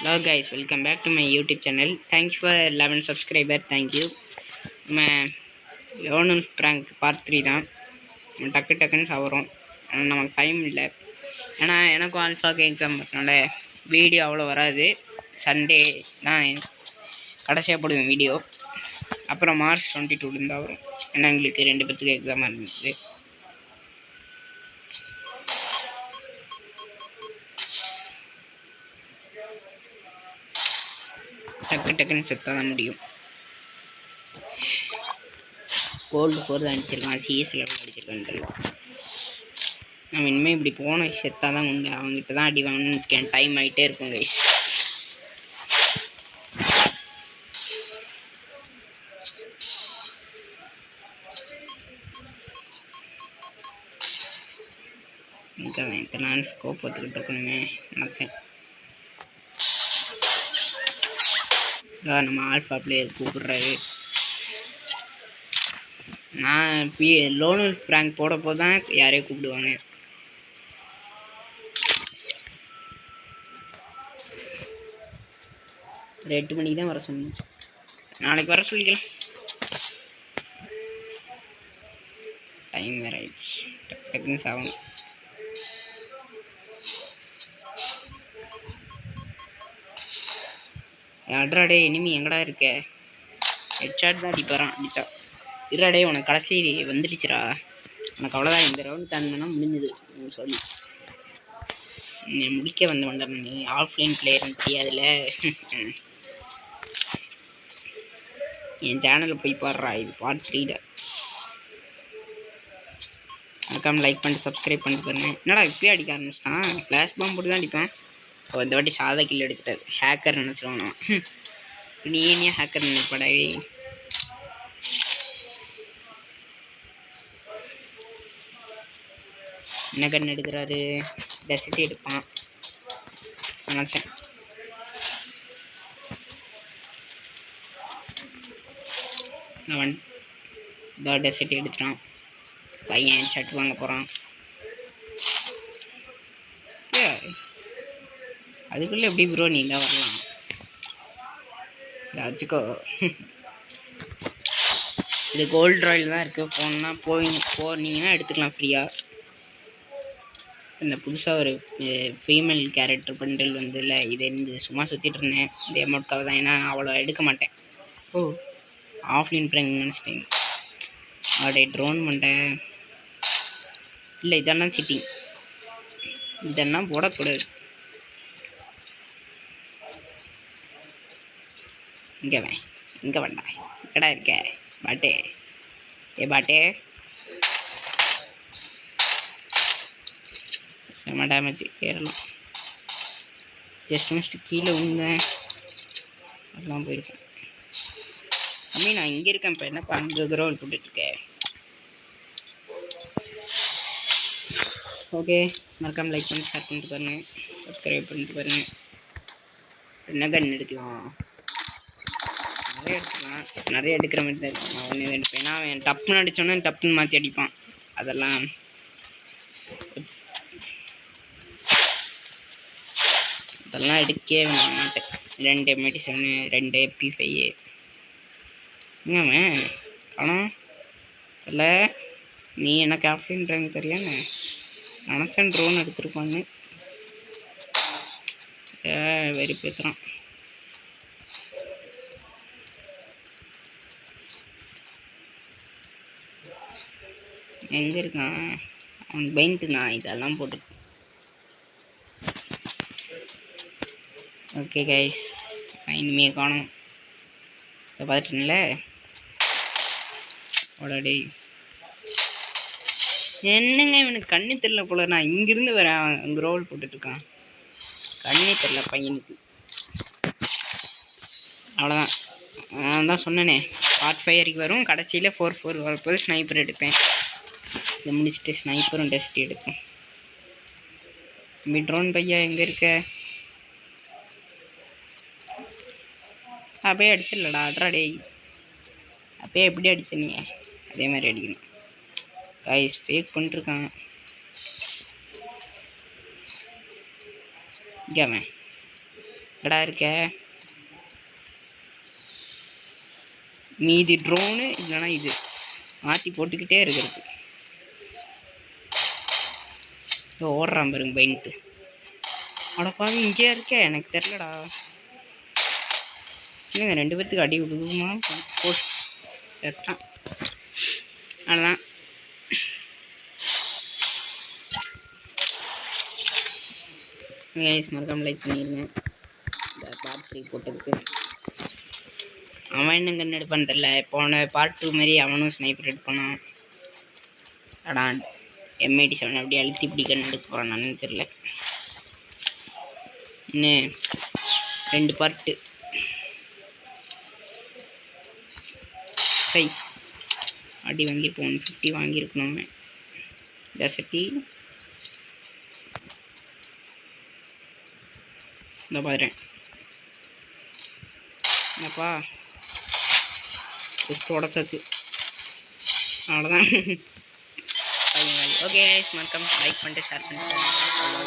Hello guys, welcome back to my YouTube channel. Thanks for 11 subscriber. Thank you. நம்ம லோனல் prank part 3 தான். டக்குன்னு சாவறோம். ஆனால் நமக்கு டைம் இல்லை. ஏன்னா எனக்கும் ஆல்ஃபாக்கு எக்ஸாம் இருக்கனால வீடியோ அவ்வளோ வராது. சண்டே தான் கடைசியாக போடுவேன் வீடியோ. அப்புறம் மார்ச் 22 வரும். ஏன்னா எங்களுக்கு 2 பேத்துக்கு எக்ஸாம் இருந்துச்சு. டக்குன்னு செத்தாக தான் முடியும். கோல்டு 4 தான் அடிச்சிருக்கான், சிஎஸ் லெவல் அடிச்சிருக்கான்னு. நம்ம இனிமேல் இப்படி போன செத்தாக தான் உண்டு. அவங்ககிட்ட தான் அடி வாங்கணும்னு வச்சுக்கேன். டைம் ஆகிட்டே இருக்கும் கைஸ். இங்கே நான் ஸ்கோப் பார்த்துக்கிட்டு இருக்கணுமே நினச்சேன். நம்ம ஆல்ஃபா பிளேயர் கூப்பிடுறாரு. நான் லோனல் ப்ராங்க் போட தான் யாரையும் கூப்பிடுவாங்க. ஒரு 8 மணிக்கு தான் வர சொன்னேன். நாளைக்கு வர சொல்லிக்கலாம். டைம் வேறு ஆயிடுச்சு. டக்குன்னு சாகணும். அட்ராடே இனிமே எங்கடா இருக்க? ஹெட்ஷாட் தான் அடிப்பாரான். அடித்தா இருடே உனக்கு கடைசி வந்துடுச்சுரா. உனக்கு அவ்வளோதான். இந்த ரவுண்ட் தாண்டினா முடிஞ்சுது சொல்லி நீ முடிக்க வந்தேன். நீ ஆஃப்லைன் பிளேயர் தெரியாதுல்ல. என் சேனலில் போய் பாடுறா. இது பார்ட் 3 மறக்காம லைக் பண்ணிட்டு சப்ஸ்கிரைப் பண்ணிட்டு பாருங்க. என்னடா இப்பயே அடிக்க ஆரம்பிச்சிட்டான். ஃப்ளாஷ் பாம்பு போட்டு தான் அடிப்பேன். இந்த வாட்டி சாதா கில் எடுத்துட்டாரு. ஹேக்கர் நினச்சிருவான் நான். நீ ஏன் ஹேக்கர் நினைப்படாவே. என்ன கண் எடுக்கிறாரு? டெசிட்டி எடுப்பான் நினச்சேன். அவன் இந்த டெசிட்டி எடுத்துட்டான். பையன் ஷர்ட் வாங்க போகிறான். அதுக்குள்ளே எப்படி ப்ரோ நீ தான் வரலாம்? வச்சுக்கோ. இது கோல்டு ராயல் தான் இருக்குது. போனீங்கன்னா எடுத்துக்கலாம் ஃப்ரீயாக. இந்த புதுசாக ஒரு ஃபீமேல் கேரக்டர் பண்டில் வந்து இல்லை. இது சும்மா சுற்றிட்டு இருந்தேன். இந்த அமௌண்ட்காக தான். ஏன்னா அவ்வளோ எடுக்க மாட்டேன். ஓ ஆஃப்லைன் ப்ராங்க் நினச்சிட்டேன். அப்படியே ட்ரோன் பண்ணிட்டேன். இல்லை இதெல்லாம் சிட்டிங். இதெல்லாம் போடக்கூடாது. இங்கே வேண்டாம். எங்கடா இருக்க பாட்டே? பாட்டே செம்ம டேமேஜ் ஏறலாம். ஜஸ்ட் கீழே விழுந்தேன். அதெல்லாம் போயிருக்கேன். நான் இங்கே இருக்கேன். இப்போ என்னப்பா 5 கிரோல் போட்டுட்ருக்கேன். ஓகே மறக்காம லைக் பண்ணி ஷேர் பண்ணிட்டு பாருங்கள். சப்ஸ்கிரைப் பண்ணிட்டு பாருங்கள். என்ன கன் எடுக்கலாம்? நிறைய எடுக்கிற மாதிரி தான் இருக்கும். நான் ஒன்று எடுப்பேன். ஏன்னா அவன் டப்புன்னு அடித்தோன்னே டப்புன்னு மாற்றி அடிப்பான். அதெல்லாம் எடுக்கவே மாட்டேன். 2 M87, 2 MP5. அவன் காணோம் இல்லை. நீ எனக்கு ஆஃப்லைன்றாங்க தெரியாம நினச்சேன். ட்ரோன் எடுத்துருப்பான்னு வெறி பேசுகிறான். எங்கே இருக்கான் அவன்? பெயிண்ட்டு நான் இதெல்லாம் போட்டு. ஓகே கைஸ், இனிமே காணும். இப்போ பார்த்துட்டீங்களே. ஓடாடே என்னங்க இவனுக்கு கண்ணு தெரியல போல. நான் இங்கிருந்து வரேன். அங்கே ரோல் போட்டுட்ருக்கான். கண்ணே தெரியல பையனுக்கு. அவ்வளோதான். நான் தான் சொன்னேனே பார்ட் 5 வரைக்கும் வரும். கடைசியில் 4 வரப்போது ஸ்னைப்பர் எடுப்பேன். இதை முடிச்சுட்டு ஸ்னைப்பரும் டெஸ்ட் எடுப்பேன். ட்ரோன் பையா எங்கே இருக்க? அப்படியே அடிச்சிடலடா. அட்ராடே அப்படியே எப்படி அடிச்ச நீ? அதே மாதிரி அடிக்கணும். கைஸ் ஃபேக் பண்ணிட்டுருக்காங்க. இங்கே எடா இருக்க மீதி ட்ரோனு இல்லைனா இது மாற்றி போட்டுக்கிட்டே இருக்கிறது. ஓடுறான் பாருங்க பைன்ட்டு. அடப்பாவி இங்கேயா இருக்க? எனக்கு தெரிலடா. இல்லைங்க 2 பேர்த்துக்கு அடி விடுக்குமா போட்டு செத்தான். அவ்வளோதான். மறக்காம லைக் பண்ணிடுங்க இந்த பார்ட் 3 போட்டதுக்கு. அவன் என்ன கன் எடுப்பான்னு தெரில. போன பார்ட் 2 மாரி அவனும் ஸ்னைப்பர் எடுப்பானான். அடா M87 அப்படியே அழுத்தி இப்படி கன் எடுக்க போகிறான்னு தெரில. இன்னும் 2 பார்ட்டு. சரி அடி வாங்கியிருப்போம். 150 வாங்கியிருக்கணும். டெசர்ட்டி இந்த பாருறேன். என்னப்பா ஜஸ்ட் உடச்சது. அவ்வளோதான். ஓகே மறக்காம லைக் பண்ணிட்டு ஷேர் பண்ணிட்டு